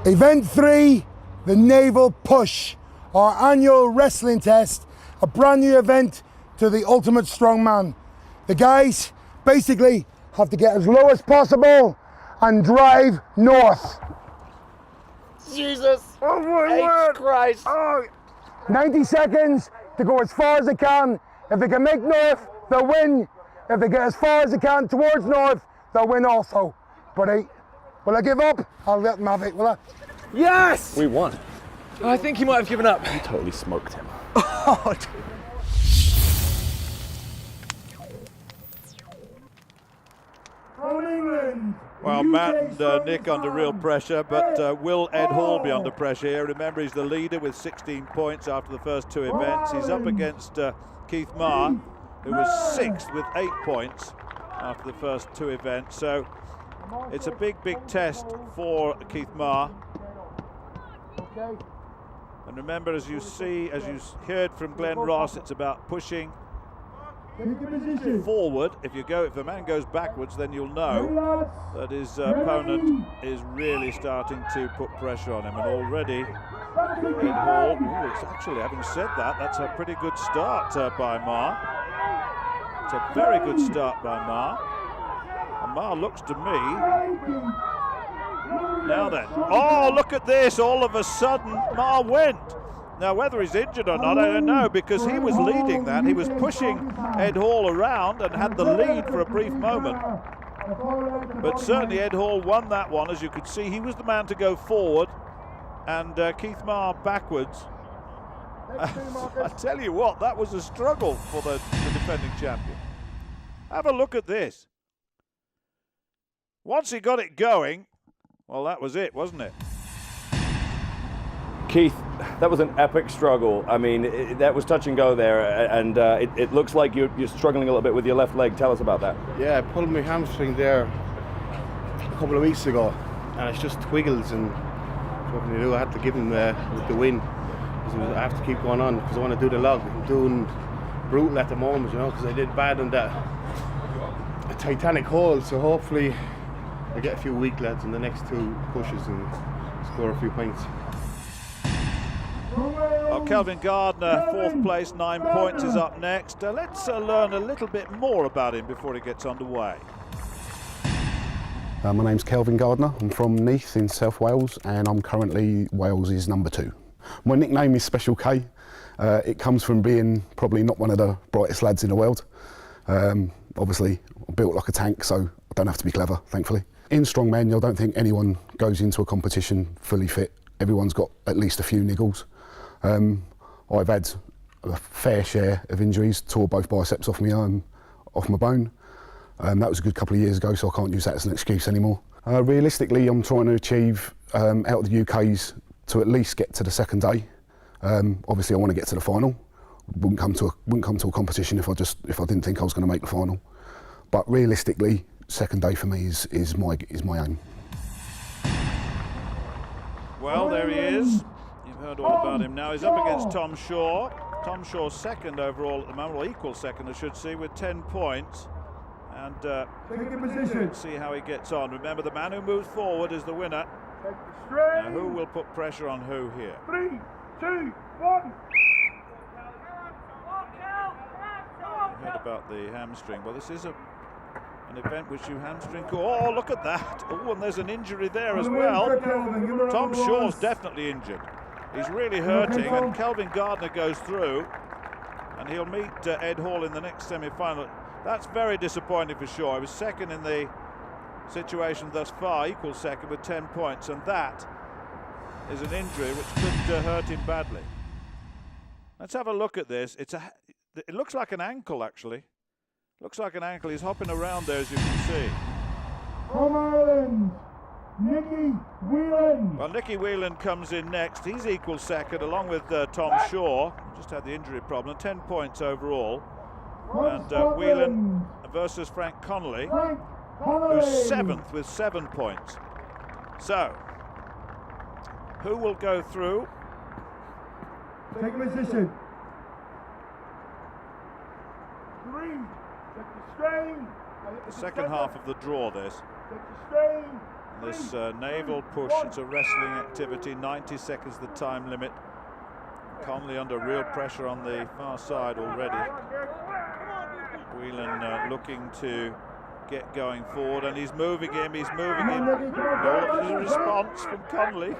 Event 3, the Naval Push, our annual wrestling test, a brand new event to the ultimate strongman. The guys basically have to get as low as possible and drive north. Jesus! Oh my word! Christ! Oh. 90 seconds to go as far as they can. If they can make north, they'll win. If they get as far as they can towards north, they'll win also. But will I give up? I'll let them have it, will I? Yes! We won. I think he might have given up. We totally smoked him. Oh, well, Matt and Nick under real pressure, but will Ed Hall be under pressure here? Remember, he's the leader with 16 points after the first two events. He's up against Keith Marr, who was sixth with 8 points after the first two events. So it's a big test for Keith Marr. And remember, as you heard from Glenn Ross, it's about pushing forward. If the man goes backwards, then you'll know that his opponent is really starting to put pressure on him. And already, Ed Hall, it's actually, having said that, that's a pretty good start by Marr. It's a very good start by Marr. And Marr looks to me. Now then, oh, look at this, all of a sudden Marr went. Now whether he's injured or not, I don't know, because he was leading that. He was pushing Ed Hall around and had the lead for a brief moment. But certainly Ed Hall won that one. As you could see, he was the man to go forward and Keith Marr backwards. I tell you what, that was a struggle for the defending champion. Have a look at this. Once he got it going, well, that was it, wasn't it? Keith, that was an epic struggle. I mean, that was touch and go there, and it looks like you're struggling a little bit with your left leg. Tell us about that. Yeah, I pulled my hamstring there a couple of weeks ago, and it's just twiggles, and what can you do? I had to give him the win. I have to keep going on because I want to do the log. I'm doing brutal at the moment, you know, because I did bad on that Titanic hole, so hopefully I get a few weak lads in the next two pushes and score a few points. Well, Kelvin Gardner, fourth place, 9 points, is up next. Let's learn a little bit more about him before he gets underway. My name's Kelvin Gardner. I'm from Neath in South Wales, and I'm currently Wales's number 2. My nickname is Special K. It comes from being probably not one of the brightest lads in the world. Obviously, I'm built like a tank, so I don't have to be clever, thankfully. In strongman, I don't think anyone goes into a competition fully fit. Everyone's got at least a few niggles. I've had a fair share of injuries, tore both biceps off my bone. That was a good couple of years ago, so I can't use that as an excuse anymore. Realistically, I'm trying to achieve out of the UK's to at least get to the second day. Obviously, I want to get to the final. Wouldn't come to a competition if I didn't think I was going to make the final. But realistically, second day for me is my aim. Well, there he is. You've heard all about him now. He's up against Tom Shaw. Tom Shaw second overall at the moment, or equal second, I should say, with 10 points. And let's see how he gets on. Remember, the man who moves forward is the winner. Now, who will put pressure on who here? 3, 2, 1. You heard about the hamstring. Well, this is an event which you hamstring. Oh, look at that. Oh, and there's an injury there as well. Tom Shaw's definitely injured. He's really hurting, and Kelvin Gardner goes through, and he'll meet Ed Hall in the next semi-final. That's very disappointing for Shaw. He was second in the situation thus far, equal second with 10 points, and that is an injury which could hurt him badly. Let's have a look at this. It looks like an ankle, actually. Looks like an ankle. He's hopping around there, as you can see. From Ireland, Nicky Whelan. Well, Nicky Whelan comes in next. He's equal second, along with Tom Shaw. Just had the injury problem. 10 points overall. And Whelan versus Frank Connolly, who's 7th with 7 points. So, who will go through? Take a position. 3. Check the strain. The second half of the draw, this. Check the strain. This Naval Push, it's a wrestling activity, 90 seconds the time limit. Connolly under real pressure on the far side already. Whelan looking to get going forward, and he's moving him, And all of his response from Connolly.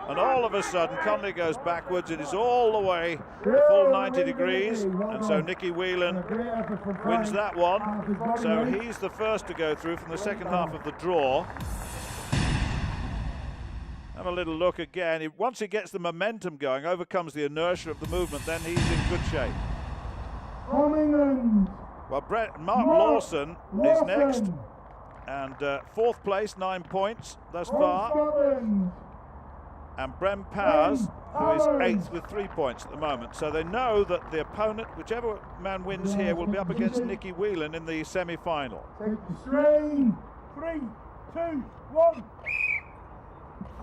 And all of a sudden, Connolly goes backwards. It is all the way the full 90 degrees. And so Nicky Whelan wins that one. So he's the first to go through from the second half of the draw. Have a little look again. Once he gets the momentum going, overcomes the inertia of the movement, then he's in good shape. Well, Mark Lawson is next. And fourth place, 9 points thus far. And Brem Powers, who is 8th with 3 points at the moment. So they know that the opponent, whichever man wins here, will be up against Nicky Whelan in the semi-final. 3, 2, 1.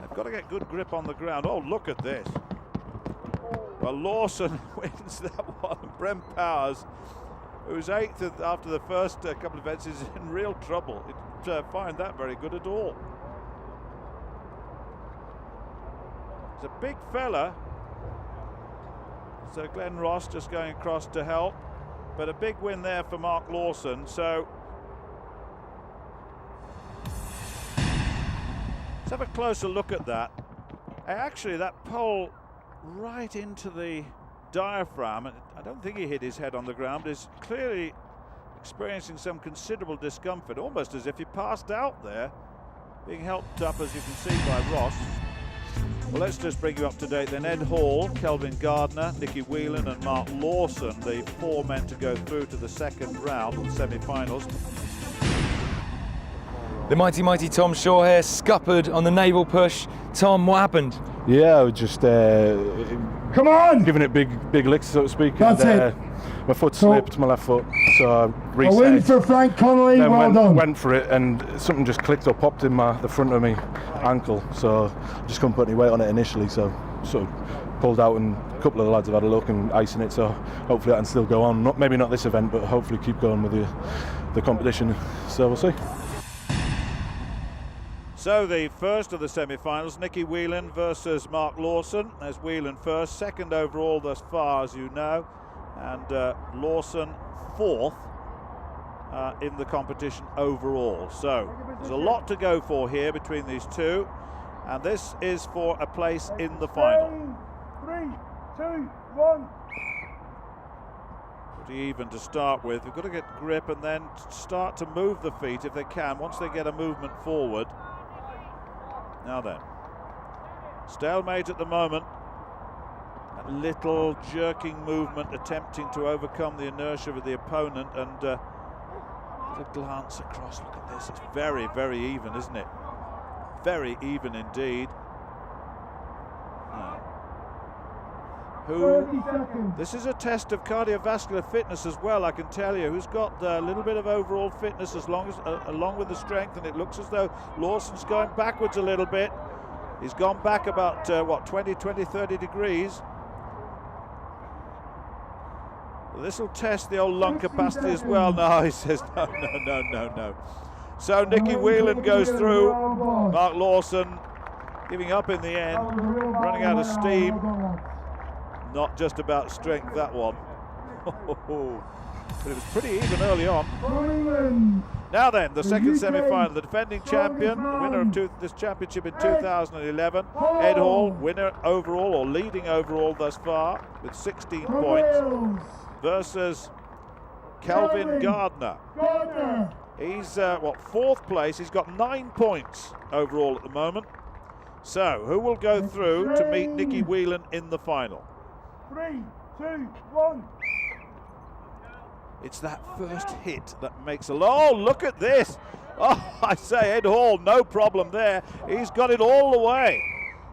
They've got to get good grip on the ground. Oh, look at this. Well, Lawson wins that one. Brem Powers, who's 8th after the first couple of events, is in real trouble. He didn't find that very good at all. He's a big fella. So Glenn Ross just going across to help. But a big win there for Mark Lawson. So let's have a closer look at that. Actually, that pole right into the diaphragm, and I don't think he hit his head on the ground, but is clearly experiencing some considerable discomfort, almost as if he passed out there, being helped up, as you can see, by Ross. Well, let's just bring you up to date then. Ed Hall, Kelvin Gardner, Nicky Whelan and Mark Lawson, the 4 men to go through to the second round of the semi-finals. The mighty Tom Shaw here, scuppered on the Naval Push. Tom, what happened? Yeah, I was just Come on! giving it big licks, so to speak. That's it. My foot slipped, my left foot, so I reset. A win for Frank Connolly, then well done. Went for it, and something just clicked or popped in the front of my ankle, so I just couldn't put any weight on it initially, so sort of pulled out, and a couple of the lads have had a look and icing it, so hopefully I can still go on. Maybe not this event, but hopefully keep going with the competition, so we'll see. So the first of the semi-finals, Nicky Whelan versus Mark Lawson. There's Whelan first, second overall thus far, as you know, and Lawson 4th in the competition overall. So there's a lot to go for here between these two, and this is for a place in the final. 3, 2, 1. Pretty even to start with. We've got to get grip and then start to move the feet if they can, once they get a movement forward. Now then, stalemate at the moment. A little jerking movement, attempting to overcome the inertia of the opponent, and a glance across. Look at this. It's very, very even, isn't it? Very even indeed. This is a test of cardiovascular fitness as well, I can tell you. Who's got a little bit of overall fitness along with the strength, and it looks as though Lawson's going backwards a little bit. He's gone back about 20, 30 degrees. Well, this will test the old lung capacity as well. No, he says no. So Nicky Whelan goes through. Mark Lawson giving up in the end, running out of steam. Not just about strength, that one. But it was pretty even early on. Now then, the second semi-final, the defending champion, the winner of this championship in 2011, Ed Hall, winner overall, or leading overall thus far, with 16 points, versus Kelvin Gardner. He's, 4th place. He's got 9 points overall at the moment. So, who will go through to meet Nicky Whelan in the final? 3, 2, 1. It's that first hit that makes a... Oh, look at this. Oh, I say, Ed Hall, no problem there. He's got it all the way.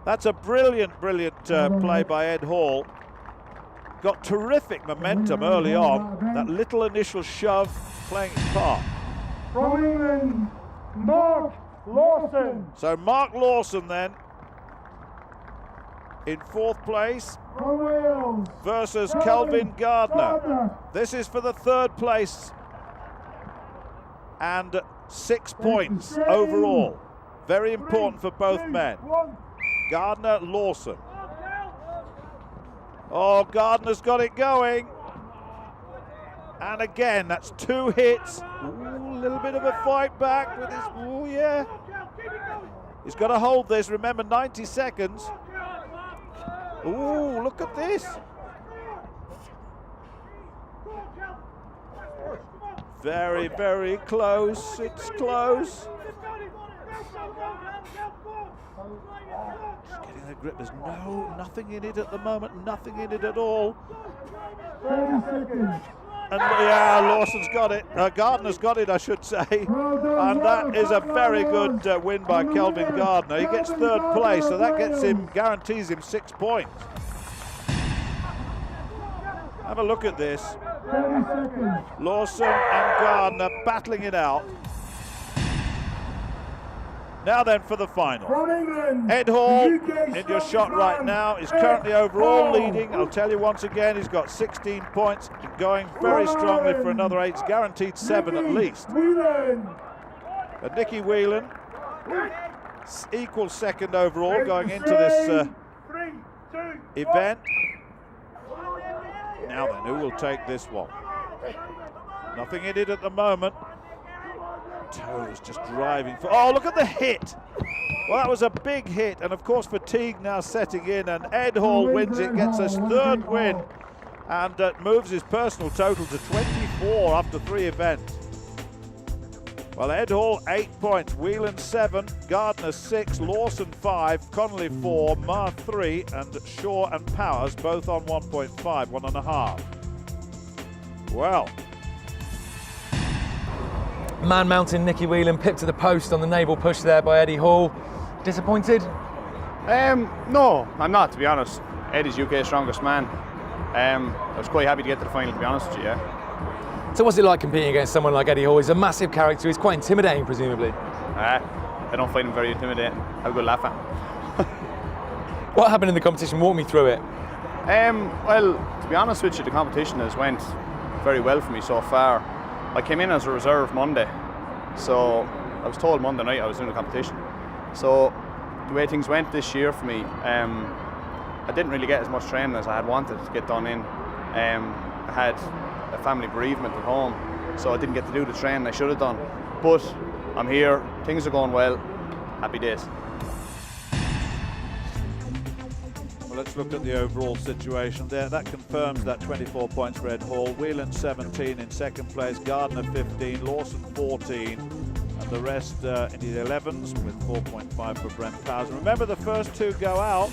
That's a brilliant play by Ed Hall. Got terrific momentum early on. That little initial shove playing its part. From England, Mark Lawson. So Mark Lawson then in 4th place versus Kelvin Gardner. This is for the 3rd place and 6 points overall Very important for both men. Gardner, Lawson. Oh, Gardner's got it going. And again, that's 2 hits. Ooh, a little bit of a fight back with his, ooh, yeah. He's got to hold this, remember 90 seconds. Ooh, look at this. Very, very close, it's close. Just getting the grip, there's nothing in it at the moment, nothing in it at all. 30 seconds. And yeah, Lawson's got it, Gardner's got it, I should say. And that is a very good win by Kelvin Gardner. He gets 3rd place, so that guarantees him 6 points. Have a look at this. 30 seconds. Lawson and Gardner battling it out. Now then for the final. From England, Ed Hall, the UK in your strongest shot right man, now, is Ed currently overall Hall. leading. I'll tell you once again, he's got 16 points, going very strongly for another 8, guaranteed 7 at least. Whelan. And Nicky Whelan, equal 2nd overall going into this event. Now then, who will take this one? Nothing in it at the moment. Toes just driving for, oh, look at the hit. Well, that was a big hit, and of course fatigue now setting in, and Ed Hall wins it, gets his 3rd win, and moves his personal total to 24 after 3 events. Well, Ed Hall 8 points, Whelan 7, Gardner 6, Lawson 5, Connolly 4, Marr 3, and Shaw and Powers both on 1.5, 1.5. Well, Man mountain Nicky Whelan pipped to the post on the Naval Push there by Eddie Hall. Disappointed? No, I'm not, to be honest. Eddie's UK's strongest man. I was quite happy to get to the final, to be honest with you, yeah. So what's it like competing against someone like Eddie Hall? He's a massive character, he's quite intimidating presumably. I don't find him very intimidating. Have a good laugh at him. What happened in the competition? Walk me through it. Well, to be honest with you, the competition has went very well for me so far. I came in as a reserve Monday, so I was told Monday night I was doing the competition. So the way things went this year for me, I didn't really get as much training as I had wanted to get done in. I had a family bereavement at home, so I didn't get to do the training I should have done. But I'm here, things are going well, happy days. well, let's look at the overall situation there. That confirms that 24 points for Ed Hall. Whelan 17 in 2nd place, Gardner 15, Lawson 14, and the rest in the 11s with 4.5 for Brent Powers. Remember, the first 2 go out.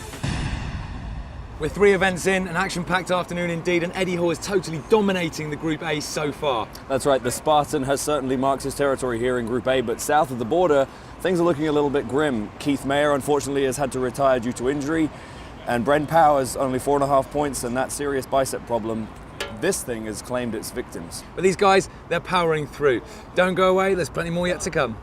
We're 3 events in, an action-packed afternoon indeed, and Eddie Hall is totally dominating the Group A so far. That's right, the Spartan has certainly marked his territory here in Group A, but south of the border, things are looking a little bit grim. Keith Mayer, unfortunately, has had to retire due to injury, and Brent Powers, only 4.5 points, and that serious bicep problem. This thing has claimed its victims. But these guys, they're powering through. Don't go away, there's plenty more yet to come.